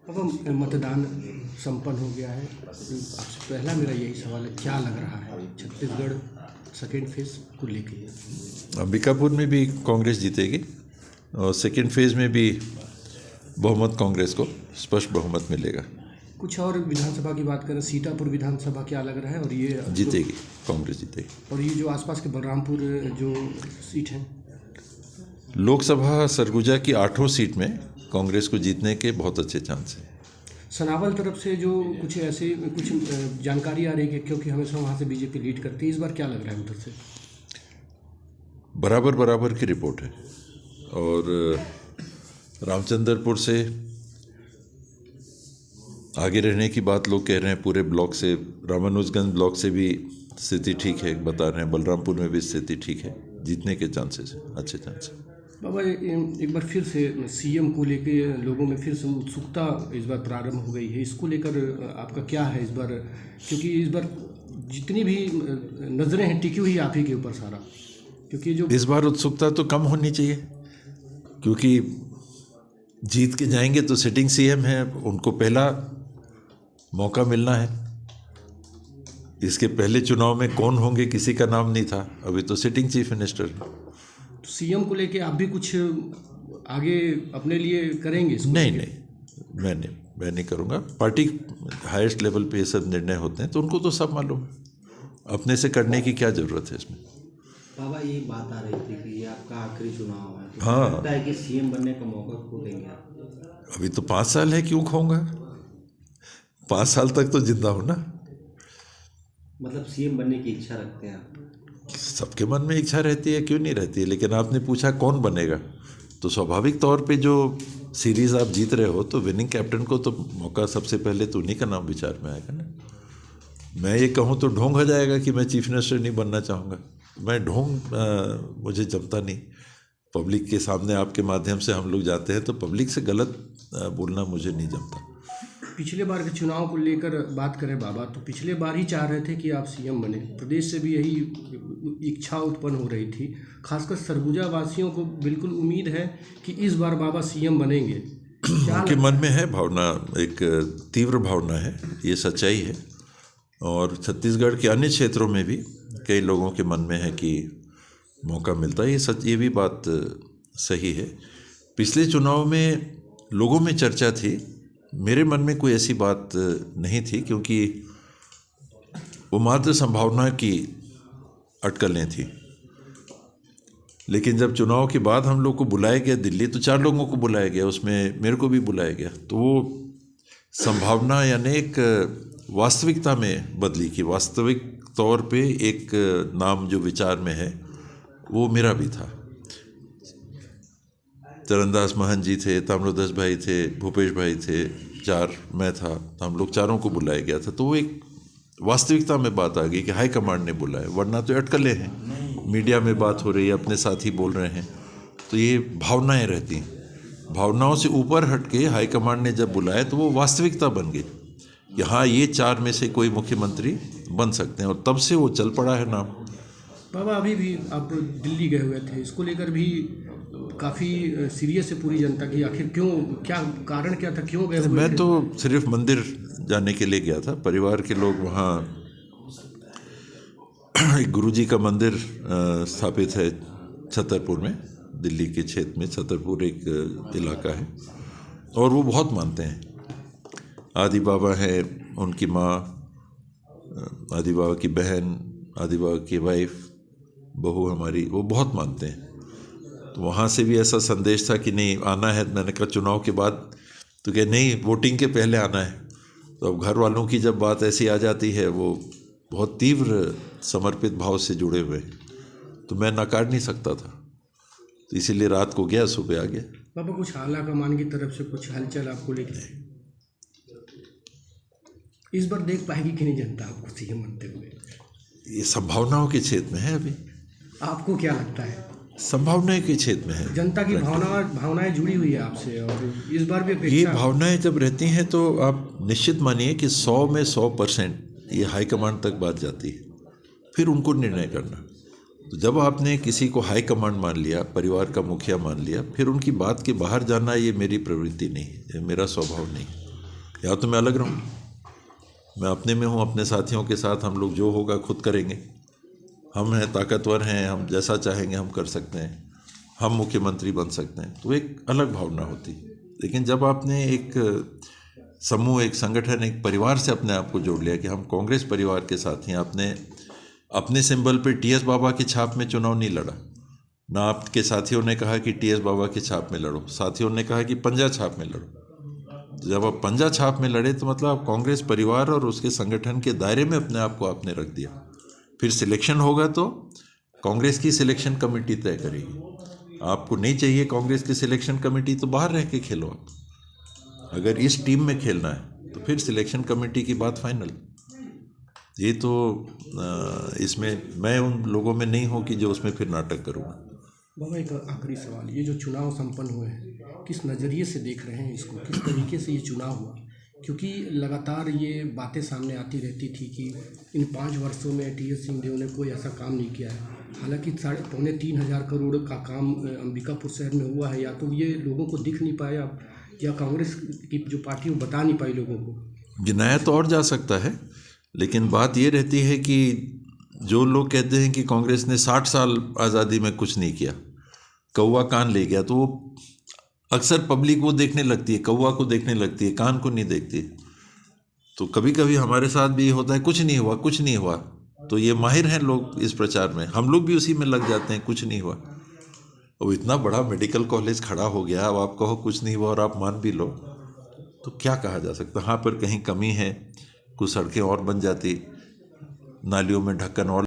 अब मतदान संपन्न हो गया है। आपसे पहला मेरा यही सवाल है, क्या लग रहा है छत्तीसगढ़ सेकेंड फेज को लेके? अंबिकापुर में भी कांग्रेस जीतेगी और सेकेंड फेज में भी बहुमत कांग्रेस को स्पष्ट बहुमत मिलेगा। कुछ और विधानसभा की बात करें, सीतापुर विधानसभा क्या लग रहा है? और ये जीतेगी, कांग्रेस जीतेगी। और ये जो आसपास के बलरामपुर जो सीट है, लोकसभा सरगुजा की 8 सीट में कांग्रेस को जीतने के बहुत अच्छे चांस हैं। सनावल तरफ से जो कुछ ऐसे कुछ जानकारी आ रही है, क्योंकि हमेशा वहाँ से बीजेपी लीड करती है, इस बार क्या लग रहा है उधर से? बराबर की रिपोर्ट है। और रामचंद्रपुर से आगे रहने की बात लोग कह रहे हैं। पूरे ब्लॉक से, रामानुजगंज ब्लॉक से भी स्थिति ठीक है बता रहे हैं, बलरामपुर में भी स्थिति ठीक है, जीतने के चांसेस हैं, अच्छे चांस हैं। बाबा, एक बार फिर से सीएम को लेके लोगों में फिर से उत्सुकता इस बार प्रारंभ हो गई है। इसको लेकर आपका क्या है इस बार? क्योंकि इस बार जितनी भी नज़रें हैं टिकी हुई आप ही के ऊपर सारा, क्योंकि जो इस बार उत्सुकता तो कम होनी चाहिए, क्योंकि जीत के जाएंगे तो सिटिंग सीएम है, उनको पहला मौका मिलना है। इसके पहले चुनाव में कौन होंगे किसी का नाम नहीं था, अभी तो सिटिंग चीफ मिनिस्टर। तो सीएम को लेके आप भी कुछ आगे अपने लिए करेंगे? नहीं, मैं नहीं करूँगा। पार्टी हाईएस्ट लेवल पे ये सब निर्णय होते हैं तो उनको तो सब मालूम है, अपने से करने की क्या ज़रूरत है इसमें। बाबा, ये बात आ रही थी कि ये आपका आखिरी चुनाव है, तो हाँ, लगता है कि सीएम बनने का मौका खो देंगे आप? अभी तो 5 साल है, क्यों खोऊंगा? 5 साल तक तो जिंदा हूँ ना। मतलब सीएम बनने की इच्छा रखते हैं आप? सबके मन में इच्छा रहती है, क्यों नहीं रहती है, लेकिन आपने पूछा कौन बनेगा, तो स्वाभाविक तौर पे जो सीरीज आप जीत रहे हो तो विनिंग कैप्टन को तो मौका सबसे पहले तो उन्हीं का नाम विचार में आएगा ना। मैं ये कहूँ तो ढोंग हो जाएगा कि मैं चीफ मिनिस्टर नहीं बनना चाहूँगा। मैं ढोंग मुझे जमता नहीं। पब्लिक के सामने आपके माध्यम से हम लोग जाते हैं तो पब्लिक से गलत बोलना मुझे नहीं जमता। पिछले बार के चुनाव को लेकर बात करें बाबा, तो पिछले बार ही चाह रहे थे कि आप सीएम बने, प्रदेश से भी यही इच्छा उत्पन्न हो रही थी। खासकर सरगुजा वासियों को बिल्कुल उम्मीद है कि इस बार बाबा सीएम बनेंगे। उनके मन में है भावना, एक तीव्र भावना है, ये सच्चाई है। और छत्तीसगढ़ के अन्य क्षेत्रों में भी कई लोगों के मन में है कि मौका मिलता है, ये भी बात सही है। पिछले चुनाव में लोगों में चर्चा थी, मेरे मन में कोई ऐसी बात नहीं थी, क्योंकि वो मात्र संभावना की अटकलें थी। लेकिन जब चुनाव के बाद हम लोग को बुलाया गया दिल्ली, तो 4 लोगों को बुलाया गया, उसमें मेरे को भी बुलाया गया, तो वो संभावना यानी एक वास्तविकता में बदली कि वास्तविक तौर पे एक नाम जो विचार में है वो मेरा भी था। चरणदास महंत जी थे, ताम्रध्वज भाई थे, भूपेश भाई थे, 4 मैं था, तो हम लोग 4 को बुलाया गया था। तो वो एक वास्तविकता में बात आ गई कि हाई कमांड ने बुलाया, वरना तो अटकलें हैं, मीडिया में बात हो रही है, अपने साथी बोल रहे हैं, तो ये भावनाएं रहती हैं। भावनाओं से ऊपर हट के हाई कमांड ने जब बुलाया तो वो वास्तविकता बन गई कि हाँ, ये 4 में से कोई मुख्यमंत्री बन सकते हैं, और तब से वो चल पड़ा है नाम। बाबा, अभी भी आप दिल्ली गए हुए थे, इसको लेकर भी काफ़ी सीरियस है पूरी जनता की, आखिर क्यों, क्या कारण क्या था, क्यों गए हुए थे? मैं तो सिर्फ मंदिर जाने के लिए गया था। परिवार के लोग वहाँ एक गुरुजी का मंदिर स्थापित है छतरपुर में, दिल्ली के क्षेत्र में छतरपुर एक इलाका है, और वो बहुत मानते हैं। आदि बाबा है, उनकी माँ, आदि बाबा की बहन, आदि बाबा की वाइफ, बहू हमारी, वो बहुत मानते हैं। तो वहाँ से भी ऐसा संदेश था कि नहीं आना है। मैंने कहा चुनाव के बाद, तो क्या नहीं, वोटिंग के पहले आना है। तो अब घर वालों की जब बात ऐसी आ जाती है, वो बहुत तीव्र समर्पित भाव से जुड़े हुए हैं, तो मैं नकार नहीं सकता था, तो इसीलिए रात को गया, सुबह आ गया। बाबा, कुछ आला कमान की तरफ से कुछ हलचल आपको लेके इस बार देख पाएगी कि नहीं जनता आपको सीएम बनते हुए? ये संभावनाओं के क्षेत्र में है। अभी आपको क्या लगता है? संभावनाएं के क्षेत्र में है। जनता की भावनाएं जुड़ी हुई है आपसे, और इस बार भी ये अपेक्षा। भावनाएं जब रहती हैं तो आप निश्चित मानिए कि 100 में 100% ये हाईकमांड तक बात जाती है, फिर उनको निर्णय करना। तो जब आपने किसी को हाईकमांड मान लिया, परिवार का मुखिया मान लिया, फिर उनकी बात के बाहर जाना ये मेरी प्रवृत्ति नहीं है, मेरा स्वभाव नहीं। या तो मैं अलग रहूँ, मैं अपने में हूँ, अपने साथियों के साथ हम लोग जो होगा खुद करेंगे, हम हैं ताकतवर हैं, हम जैसा चाहेंगे हम कर सकते हैं, हम मुख्यमंत्री बन सकते हैं, तो एक अलग भावना होती। लेकिन जब आपने एक समूह, एक संगठन, एक परिवार से अपने आप को जोड़ लिया कि हम कांग्रेस परिवार के साथ हैं, आपने अपने सिंबल पे टीएस बाबा की छाप में चुनाव नहीं लड़ा, ना आपके साथियों ने कहा कि टीएस बाबा की छाप में लड़ो, साथियों ने कहा कि पंजा छाप में लड़ो। तो जब आप पंजा छाप में लड़े तो मतलब आप कांग्रेस परिवार और उसके संगठन के दायरे में अपने आप को आपने रख दिया। फिर सिलेक्शन होगा तो कांग्रेस की सिलेक्शन कमेटी तय करेगी। आपको नहीं चाहिए कांग्रेस की सिलेक्शन कमेटी तो बाहर रह के खेलो आप। अगर इस टीम में खेलना है तो फिर सिलेक्शन कमेटी की बात फाइनल। ये तो इसमें मैं उन लोगों में नहीं हूँ कि जो उसमें फिर नाटक करूँगा। बाबा एक आखिरी सवाल, ये जो चुनाव संपन्न हुए हैं किस नज़रिए से देख रहे हैं इसको, किस तरीके से ये चुनाव हुआ? क्योंकि लगातार ये बातें सामने आती रहती थी कि इन 5 वर्षों में टीएस सिंहदेव ने कोई ऐसा काम नहीं किया है। हालांकि 3,500 करोड़ का काम अंबिकापुर शहर में हुआ है, या तो ये लोगों को दिख नहीं पाया या कांग्रेस की जो पार्टी वो बता नहीं पाई लोगों को। गिनाया तो और जा सकता है, लेकिन बात ये रहती है कि जो लोग कहते हैं कि कांग्रेस ने 60 साल आज़ादी में कुछ नहीं किया, कौवा कान ले गया, तो वो अक्सर पब्लिक वो देखने लगती है, कौवा को देखने लगती है, कान को नहीं देखती। तो कभी कभी हमारे साथ भी होता है कुछ नहीं हुआ, कुछ नहीं हुआ। तो ये माहिर हैं लोग इस प्रचार में, हम लोग भी उसी में लग जाते हैं, कुछ नहीं हुआ। अब इतना बड़ा मेडिकल कॉलेज खड़ा हो गया, अब आप कहो कुछ नहीं हुआ और आप मान भी लो, तो क्या कहा जा सकता। हाँ, पर कहीं कमी है, कुछ सड़कें और बन जाती, नालियों में ढक्कन और